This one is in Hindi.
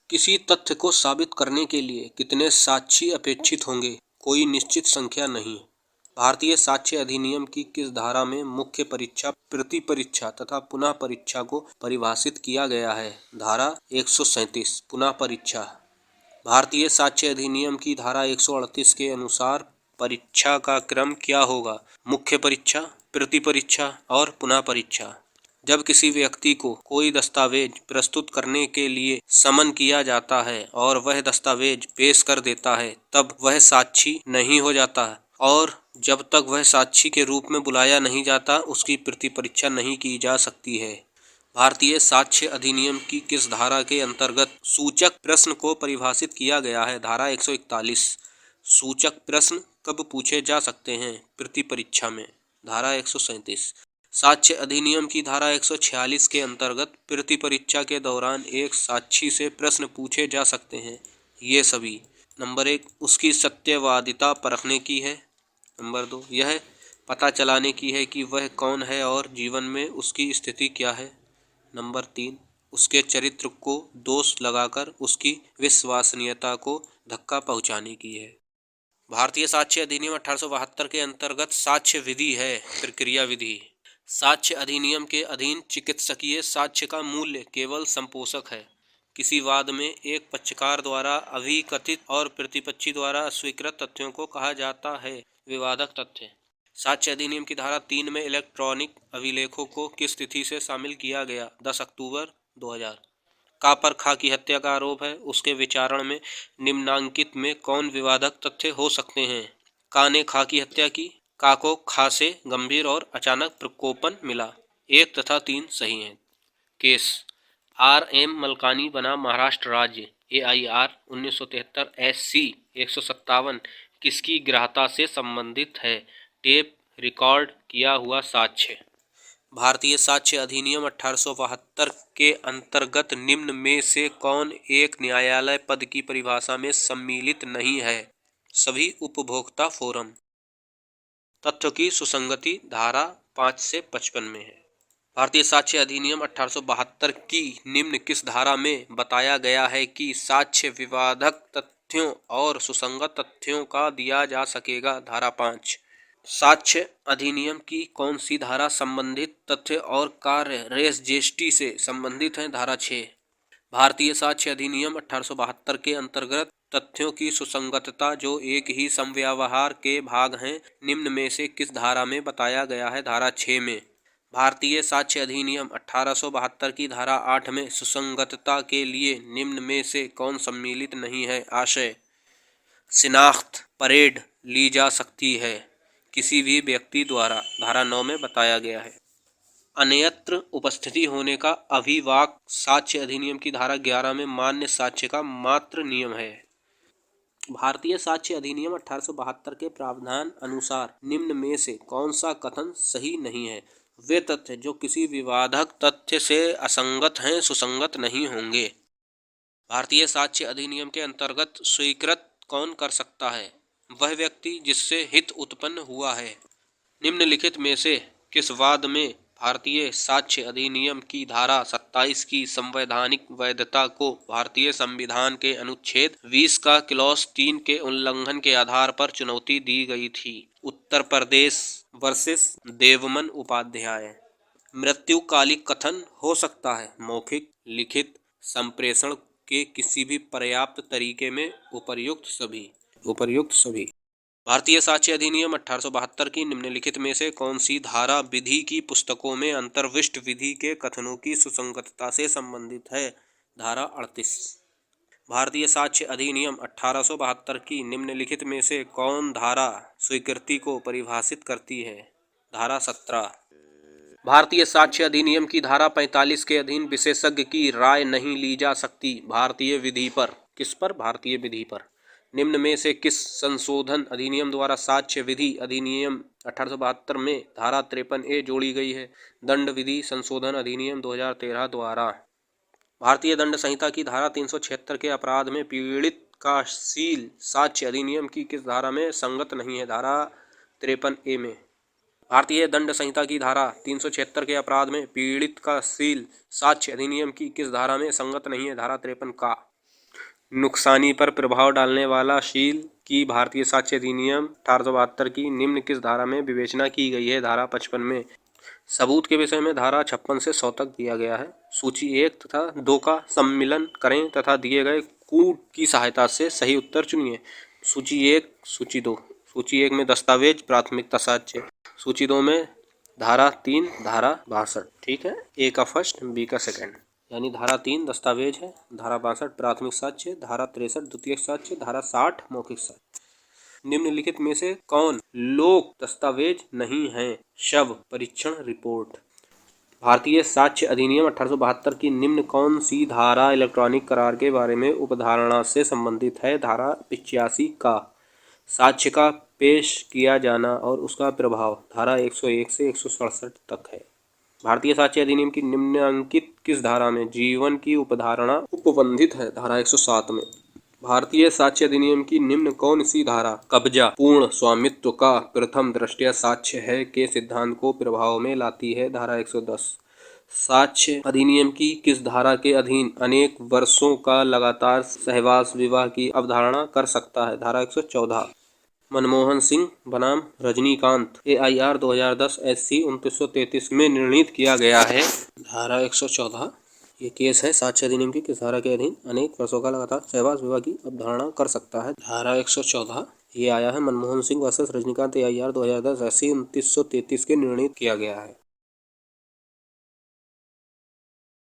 किसी तथ्य को साबित करने के लिए कितने साक्षी अपेक्षित होंगे, कोई निश्चित संख्या नहीं। भारतीय साक्ष्य अधिनियम की किस धारा में मुख्य परीक्षा, प्रतिपरीक्षा तथा पुनः परीक्षा को परिभाषित किया गया है? धारा 137 पुनः परीक्षा। भारतीय साक्ष्य अधिनियम की धारा 138 के अनुसार परीक्षा का क्रम क्या होगा? मुख्य परीक्षा, प्रतिपरीक्षा और पुनः परीक्षा। जब किसी व्यक्ति को कोई दस्तावेज प्रस्तुत करने के लिए समन किया जाता है और वह दस्तावेज पेश कर देता है, तब वह साक्षी नहीं हो जाता और जब तक वह साक्षी के रूप में बुलाया नहीं जाता, उसकी प्रतिपरीक्षा नहीं की जा सकती है। भारतीय साक्ष्य अधिनियम की किस धारा के अंतर्गत सूचक प्रश्न को परिभाषित किया गया है? धारा 141। सूचक प्रश्न कब पूछे जा सकते हैं? प्रतिपरीक्षा में। धारा 137। साक्ष्य अधिनियम की धारा 146 के अंतर्गत प्रतिपरीक्षा के दौरान एक साक्षी से प्रश्न पूछे जा सकते हैं। ये सभी: नंबर 1, उसकी सत्यवादिता परखने की है। नंबर 2, यह पता चलाने की है कि वह कौन है और जीवन में उसकी स्थिति क्या है। नंबर 3, उसके चरित्र को दोष लगाकर उसकी विश्वसनीयता को धक्का पहुंचाने की है। भारतीय साक्ष्य अधिनियम 1872 के अंतर्गत साक्ष्य विधि है, प्रक्रिया विधि। साक्ष्य अधिनियम के अधीन चिकित्सकीय साक्ष्य का मूल्य केवल संपोषक है। किसी वाद में एक पक्षकार द्वारा अभिकथित और प्रतिपक्षी द्वारा अस्वीकृत तथ्यों को कहा जाता है विवादक तथ्य। साक्ष्य अधिनियम की धारा 3 में इलेक्ट्रॉनिक अभिलेखों को किस तिथि से शामिल किया गया? 10 अक्टूबर 2000। का पर खा की हत्या का आरोप है, उसके विचारण में निम्नांकित में कौन विवादक तथ्य हो सकते हैं? का ने खा की हत्या की, का को खा से गंभीर और अचानक प्रकोपन मिला। 1 तथा 3 सही हैं। Case: R.M. मलकानी बना महाराष्ट्र राज्य। AIR 1973 SC 157 किसकी ग्राह्यता से संबंधित है? टेप रिकॉर्ड किया हुआ साक्ष्य। भारतीय साक्ष्य अधिनियम 1872 के अंतर्गत निम्न में से कौन एक न्यायालय पद की परिभाषा में सम्मिलित नहीं है? सभी उपभोक्ता फोरम। तथ्यों की सुसंगति धारा 5 से 55 में है। भारतीय साक्ष्य अधिनियम 1872 की निम्न किस धारा में बताया गया है कि साक्ष्य विवादक तथ्यों और सुसंगत तथ्यों का दिया जा सकेगा? धारा 5। साक्ष्य अधिनियम की कौन सी धारा संबंधित तथ्य और कार्य रेस से संबंधित है? धारा 6। भारतीय साक्ष्य अधिनियम 1872 के अंतर्गत तथ्यों की सुसंगतता जो एक ही समव्यवहार के भाग हैं, निम्न में से किस धारा में बताया गया है? धारा 6 में। भारतीय साक्ष्य अधिनियम 1872 की धारा 8 में सुसंगतता के लिए निम्न में से कौन सम्मिलित नहीं है? आशय: शिनाख्त परेड ली जा सकती है किसी भी व्यक्ति द्वारा। धारा 9 में बताया गया है। अन्यत्र उपस्थिति होने का अभिवाक साक्ष्य अधिनियम की धारा 11 में मान्य साक्ष्य का मात्र नियम है। भारतीय साक्ष्य अधिनियम 1872 के प्रावधान अनुसार निम्न में से कौन सा कथन सही नहीं है? वे तथ्य जो किसी विवादक तथ्य से असंगत हैं, सुसंगत नहीं होंगे। भारतीय साक्ष्य अधिनियम के अंतर्गत स्वीकृत कौन कर सकता है? वह व्यक्ति जिससे हित उत्पन्न हुआ है। निम्नलिखित में से किस वाद में भारतीय साक्ष्य अधिनियम की धारा 27 की संवैधानिक वैधता को भारतीय संविधान के अनुच्छेद 20 का क्लॉज 3 के उल्लंघन के आधार पर चुनौती दी गई थी? उत्तर प्रदेश वर्सेस देवमन उपाध्याय। मृत्युकालिक कथन हो सकता है मौखिक, लिखित, संप्रेषण के किसी भी पर्याप्त तरीके में। उपर्युक्त सभी। भारतीय साक्ष्य अधिनियम 1872 की निम्नलिखित में से कौन सी धारा विधि की पुस्तकों में अंतर्विष्ट विधि के कथनों की सुसंगतता से संबंधित है? धारा 38। भारतीय साक्ष्य अधिनियम 1872 की निम्नलिखित में से कौन धारा स्वीकृति को परिभाषित करती है? धारा 17। भारतीय साक्ष्य अधिनियम की धारा 45 के अधीन विशेषज्ञ की राय नहीं ली जा सकती भारतीय विधि पर। किस पर? भारतीय विधि पर। निम्न में से किस संशोधन अधिनियम द्वारा साक्ष्य विधि अधिनियम 1872 में धारा 53A जोड़ी गई है? दंड विधि संशोधन अधिनियम 2013 द्वारा। भारतीय दंड संहिता की धारा 376 के अपराध में पीड़ित का शील साक्ष्य अधिनियम की किस धारा में संगत नहीं है? धारा 53A में। भारतीय दंड संहिता की धारा 376 के अपराध में पीड़ित का शील साक्ष्य अधिनियम की किस धारा में संगत नहीं है? धारा 53 का। नुकसानी पर प्रभाव डालने वाला शील की भारतीय साक्ष्य अधिनियम 1872 की निम्न किस धारा में विवेचना की गई है? धारा 55 में। सबूत के विषय में धारा 56 से 100 तक दिया गया है। सूची 1 तथा 2 का सम्मिलन करें तथा दिए गए कूट की सहायता से सही उत्तर चुनिए। सूची 1, सूची 2। सूची 1 में दस्तावेज, प्राथमिकता साक्ष्य। सूची 2 में धारा 3, धारा 62। ठीक है, ए का फर्स्ट, बी का सेकंड। यानी धारा 3 दस्तावेज है, धारा 62 प्राथमिक साक्ष्य, धारा 63 द्वितीयक साक्ष्य, धारा 60 मौखिक साक्ष्य। निम्नलिखित में से कौन लोक दस्तावेज नहीं है? शव परीक्षण रिपोर्ट। भारतीय साक्ष्य अधिनियम 1872 की निम्न कौन सी धारा इलेक्ट्रॉनिक करार के बारे में उपधारणा से संबंधित है? धारा 85 का। साक्ष्य का पेश किया जाना और उसका प्रभाव धारा 101 से 167 तक है। भारतीय साक्ष्य अधिनियम की निम्नलिखित किस धारा में जीवन की उपधारणा उपबंधित है? धारा 107 में। भारतीय साक्ष्य अधिनियम की निम्न कौन सी धारा कब्जा पूर्ण स्वामित्व का प्रथम दृष्टया साक्ष्य है के सिद्धांत को प्रभाव में लाती है? धारा 110। साक्ष्य अधिनियम की किस धारा के अधीन अनेक वर्षों का लगातार सहवास विवाह की अवधारणा कर सकता है? धारा 114। मनमोहन सिंह बनाम रजनीकांत AIR 2010 SC 2933 में निर्णीत किया गया है। धारा 114। ये केस है साक्ष्य अधिनियम की किस धारा के अधीन अनेक वर्षों का लगातार सहवास विवाह की अवधारणा कर सकता है? धारा 114। ये आया है Manmohan Singh versus Rajinikanth AIR 2010 SC 2933 के निर्णीत किया गया है।